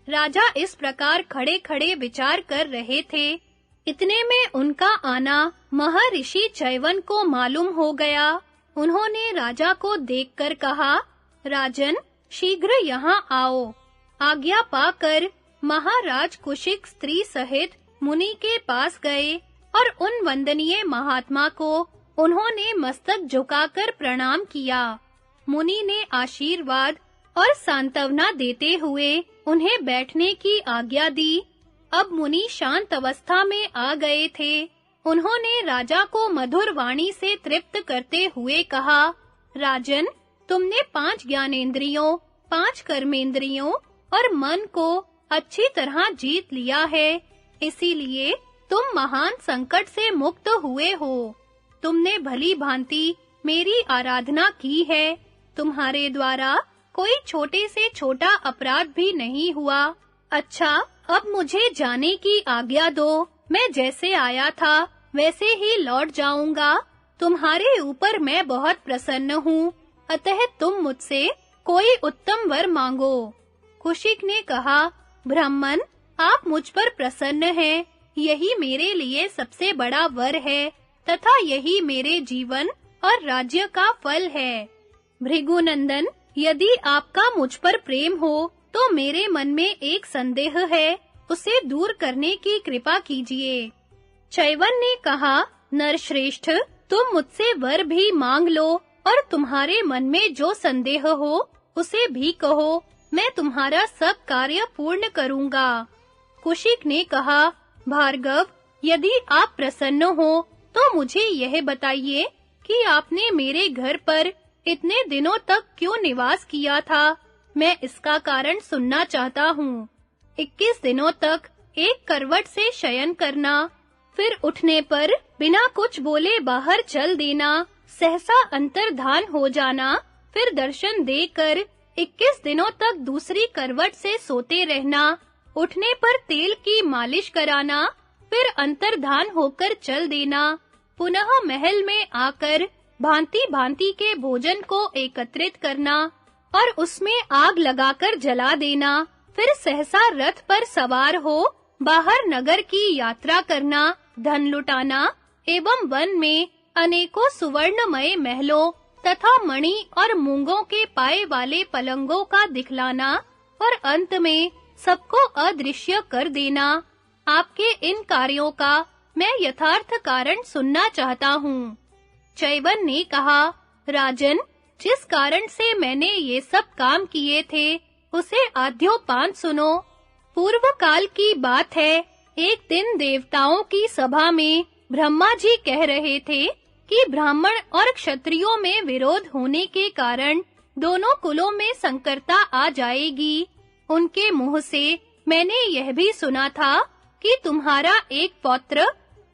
राजा इस प्रकार खड़े-खड़े विचार कर रहे थे। इतने में उनका आना महर्षि च्यवन को मालूम हो गया। उन्होंने राजा को देखकर कहा, राजन, शीघ्र यहाँ आओ। आज्ञा पाकर महाराज कुशिक स्त्री सहित मुनि के पास गए और उन वंदनीय महात्मा को उन्होंने मस्तक झुकाकर प्रणाम किया। मुनि ने आशीर्वाद और सांत्वना देते हुए उन्हें बैठने की आज्ञा दी। अब मुनि शांत अवस्था में आ गए थे। उन्होंने राजा को मधुर वाणी से तृप्त करते हुए कहा, राजन, तुमने 5 ज्ञानेंद्रियों, 5 कर्मेंद्रियों और मन को अच्छी तरह जीत लिया है। इसीलिए तुम महान संकट से मुक्त हुए हो। तुमने भली भांति मेरी आराधना की है। तुम्हारे द्वारा कोई छोटे से छोटा अपराध भी नहीं हुआ। अच्छा, अब मुझे जाने की आज्ञा दो। मैं जैसे आया था वैसे ही लौट जाऊंगा। तुम्हारे ऊपर मैं बहुत प्रसन्न हूँ, अतः तुम मुझसे कोई उत्तम वर मांगो। कुशिक ने कहा, ब्राह्मण, आप मुझ पर प्रसन्न हैं। यही मेरे लिए सबसे बड़ा वर है तथा यही मेरे जीवन और राज्य का फल है। भृगुनंदन, यदि आपका मुझ पर प्रेम हो तो मेरे मन में एक संदेह है, उसे दूर करने की कृपा कीजिए। च्यवन ने कहा, नरश्रेष्ठ, तुम मुझसे वर भी मांग लो और तुम्हारे मन में जो संदेह हो उसे भी कहो। मैं तुम्हारा सब कार्य पूर्ण करूंगा। कुशिक ने कहा, भार्गव, यदि आप प्रसन्न हो तो मुझे यह बताइए कि आपने मेरे घर पर इतने दिनों तक क्यों निवास किया था। मैं इसका कारण सुनना चाहता हूँ। 21 दिनों तक एक करवट से शयन करना, फिर उठने पर बिना कुछ बोले बाहर चल देना, सहसा अंतर्धान हो जाना, फिर दर्शन देकर 21 दिनों तक दूसरी करवट से सोते रहना, उठने पर तेल की मालिश कराना, फिर अंतर्धान होकर चल देना, पुनः महल में आकर भांति-भांति के भोजन को एकत्रित करना और उसमें आग लगाकर जला देना, फिर सहसा रथ पर सवार हो बाहर नगर की यात्रा करना, धन लुटाना एवं वन में अनेकों सुवर्णमय महलों तथा मणि और मूंगों के पाए वाले पलंगों का दिखलाना और अंत में सबको अदृश्य कर देना। आपके इन कार्यों का मैं यथार्थ कारण सुनना चाहता हूँ। च्यवन ने कहा, राजन, जिस कारण से मैंने ये सब काम किए थे उसे आद्योपांत सुनो। पूर्व काल की बात है। एक दिन देवताओं की सभा में ब्रह्मा जी कह रहे थे कि ब्राह्मण और क्षत्रियों में विरोध होने के कारण दोनों कुलों में संकरता आ जाएगी। उनके मुंह से मैंने यह भी सुना था कि तुम्हारा एक पौत्र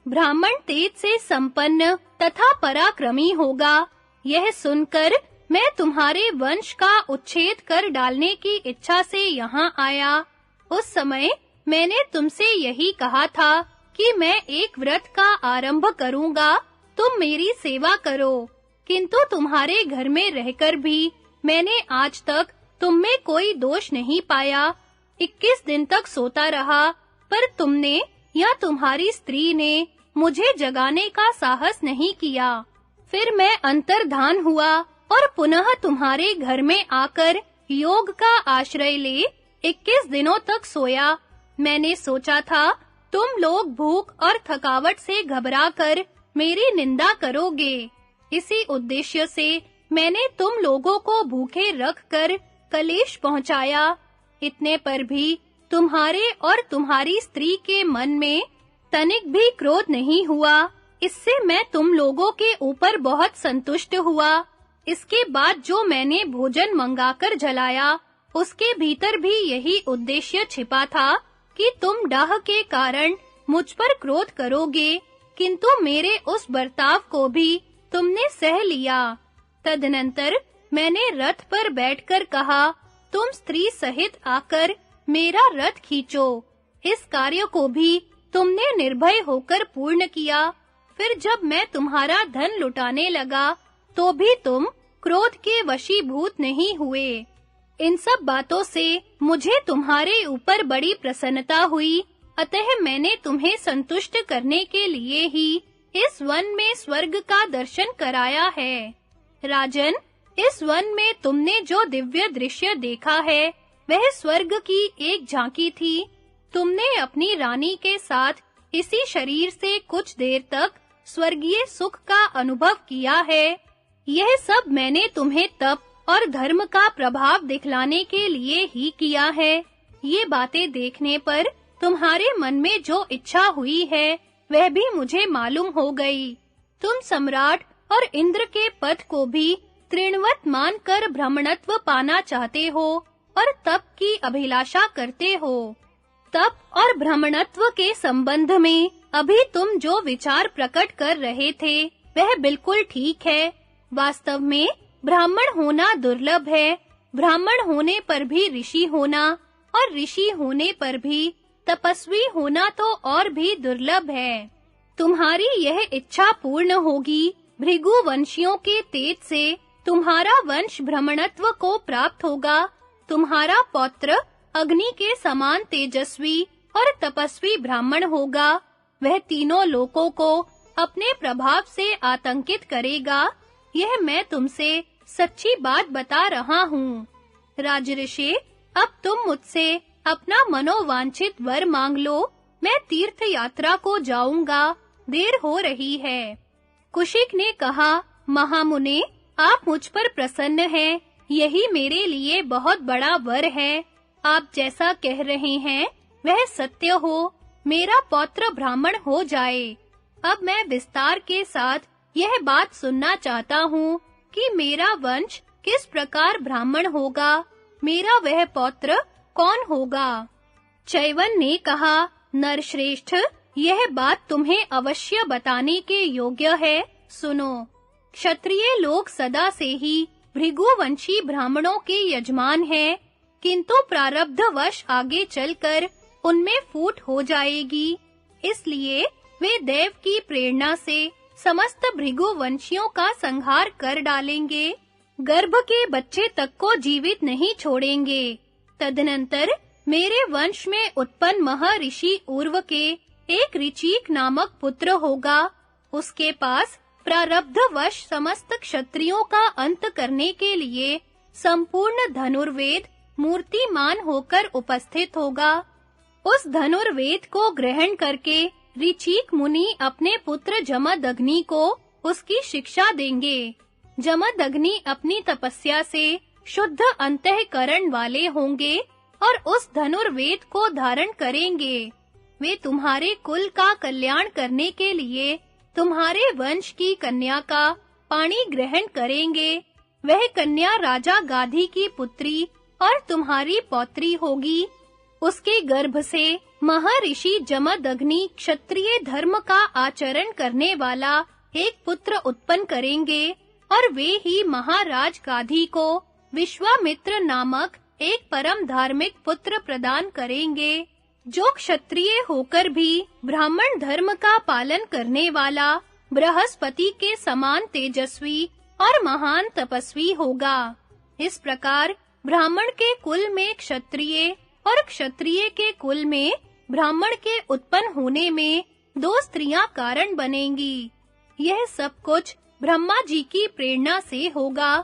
ब्राह्मण तेज से संपन्न तथा पराक्रमी होगा। यह सुनकर मैं तुम्हारे वंश का उच्छेद कर डालने की इच्छा से यहाँ आया। उस समय मैंने तुमसे यही कहा था कि मैं एक व्रत का आरंभ करूँगा, तुम मेरी सेवा करो। किंतु तुम्हारे घर में रहकर भी मैंने आज तक तुम में कोई दोष नहीं पाया। 21 दिन तक सोता रहा, पर तुमने या तुम्हारी स्त्री ने मुझे जगाने का साहस नहीं किया। फिर मैं अंतर्धान हुआ और पुनः तुम्हारे घर में आकर योग का आश्रय ले 21 दिनों तक सोया। मैंने सोचा था तुम लोग भूख और थकावट से घबराकर मेरी निंदा करोगे। इसी उद्देश्य से मैंने तुम लोगों को भूखे रखकर कलेश पहुंचाया। इतने पर भी तुम्हारे और तुम्हारी स्त्री के मन में तनिक भी क्रोध नहीं हुआ। इससे मैं तुम लोगों के ऊपर बहुत संतुष्ट हुआ। इसके बाद जो मैंने भोजन मंगाकर जलाया, उसके भीतर भी यही उद्देश्य छिपा था कि तुम डाह के कारण मुझ पर क्रोध करोगे, किंतु मेरे उस बर्ताव को भी तुमने सह लिया। तदनंतर मैंने रथ पर बैठकर कहा, तुम स्त्री सहित आकर मेरा रथ खींचो। इस कार्य को भी तुमने निर्भय होकर पूर्ण किया। फिर जब मैं तुम्हारा धन लुटाने लगा, तो भी तुम क्रोध के वशीभूत नहीं हुए। इन सब बातों से मुझे तुम्हारे ऊपर बड़ी प्रसन्नता हुई, अतः मैंने तुम्हें संतुष्ट करने के लिए ही इस वन में स्वर्ग का दर्शन कराया है। राजन, इस वन में तुमने जो दिव्य दृश्य देखा है, वह स्वर्ग की एक झांकी थी। तुमने अपनी रानी के साथ इसी शरीर से कुछ देर तक स्वर्गीय सुख का अनुभव किया है। यह सब मैंने तुम्हें तप और धर्म का प्रभाव दिखलाने के लिए ही किया है। ये बातें देखने पर तुम्हारे मन में जो इच्छा हुई है, वह भी मुझे मालूम हो गई। तुम सम्राट और इंद्र के पद को भी तृणवत मानकर ब्राह्मणत्व पाना चाहते हो और तप की अभिलाषा करते हो। तप और ब्राह्मणत्व के संबंध में अभी तुम जो विचार प्रकट कर रहे थे, वह बिल्कुल ठीक है। वास्तव में ब्राह्मण होना दुर्लभ है। ब्राह्मण होने पर भी ऋषि होना और ऋषि होने पर भी तपस्वी होना तो और भी दुर्लभ है। तुम्हारी यह इच्छा पूर्ण होगी। भृगु वंशियों के तेज से तुम्हारा वंश ब्राह्मणत्व को प्राप्त होगा। तुम्हारा पौत्र अग्नि के समान तेजस्वी और तपस्वी ब्राह्मण होगा। वह तीनों लोकों को अपने प्रभाव से आतंकित करेगा। यह मैं तुमसे सच्ची बात बता रहा हूँ। राजऋषि, अब तुम मुझसे अपना मनोवांछित वर मांग लो। मैं तीर्थ यात्रा को जाऊंगा, देर हो रही है। कुशिक ने कहा, महामुने, आप मुझ पर प्रसन्न हैं। यही मेरे लिए बहुत बड़ा वर है। आप जैसा कह रहे हैं, वह सत्य हो। मेरा पौत्र ब्राह्मण हो जाए। अब मैं विस्तार के साथ यह बात सुनना चाहता हूँ कि मेरा वंश किस प्रकार ब्राह्मण होगा। मेरा वह पौत्र कौन होगा? चैवन ने कहा, नरश्रेष्ठ, यह बात तुम्हें अवश्य बताने के योग्य है। सुनो, क्षत्रिय लोग सदा से ही भृगुवंशी ब्राह्मणों के यजमान हैं, किंतु प्रारब्धवश आगे चलकर उनमें फूट हो जाएगी। इसलिए वे देव की प्रेरणा से समस्त भृगुवंशियों का संहार कर डालेंगे। गर्भ के बच्चे तक को जीवित नहीं छोड़ेंगे। तदनंतर मेरे वंश में उत्पन्न महर्षि उर्व के एक ऋचीक नामक पुत्र होगा। उसके पास प्रारब्धवश समस्त क्षत्रियों का अंत करने के लिए संपूर्ण धनुर्वेद मूर्तिमान होकर उपस्थित होगा। उस धनुर्वेद को ग्रहण करके ऋचीक मुनि अपने पुत्र जमदग्नि को उसकी शिक्षा देंगे। जमदग्नि अपनी तपस्या से शुद्ध अंतःकरण वाले होंगे और उस धनुर्वेद को धारण करेंगे। वे तुम्हारे कुल का कल्याण करने के लिए तुम्हारे वंश की कन्या का पाणी ग्रहण करेंगे। वह कन्या राजा गाधी की पुत्री और तुम्हारी पौत्री होगी। उसके गर्भ से महर्षि जमदग्नि क्षत्रिय धर्म का आचरण करने वाला एक पुत्र उत्पन्न करेंगे और वे ही महाराज गाधी को विश्वामित्र नामक एक परम धार्मिक पुत्र प्रदान करेंगे, जो क्षत्रिय होकर भी ब्राह्मण धर्म का पालन करने वाला बृहस्पति के समान तेजस्वी और महान तपस्वी होगा। इस प्रकार ब्राह्मण के कुल में क्षत्रिय और क्षत्रिय के कुल में ब्राह्मण के उत्पन्न होने में दो स्त्रियां कारण बनेंगी। यह सब कुछ ब्रह्मा जी की प्रेरणा से होगा।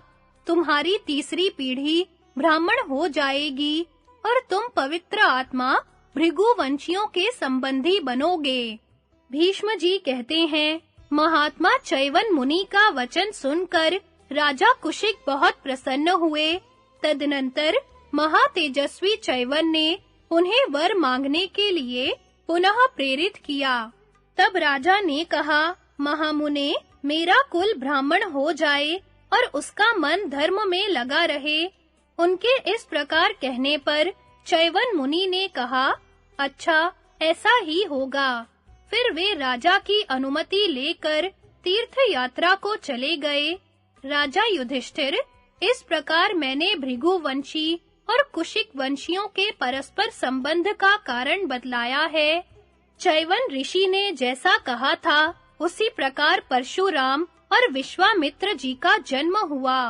तुम्हारी तीसरी पीढ़ी ब्राह्मण हो जाएगी और तुम पवित्र आत्मा भृगुवंशियों के संबंधी बनोगे। भीष्म जी कहते हैं, महात्मा चैवन मुनि का वचन सुनकर राजा कुशिक बहुत प्रसन्न हुए। तदनंतर महातेजस्वी चैवन ने उन्हें वर मांगने के लिए पुनः प्रेरित किया। तब राजा ने कहा, महामुने, मेरा कुल ब्राह्मण हो जाए और उसका मन धर्म में लगा रहे। उनके इस प्रकार कहने पर चैवन मुनि ने कहा, अच्छा, ऐसा ही होगा। फिर वे राजा की अनुमति लेकर तीर्थ यात्रा को चले गए। राजा युधिष्ठिर, इस प्रकार मैंने भृगुवंशी और कुशिक वंशियों के परस्पर संबंध का कारण बतलाया है। चैवन ऋषि ने जैसा कहा था, उसी प्रकार परशुराम और विश्वामित्र जी का जन्म हुआ।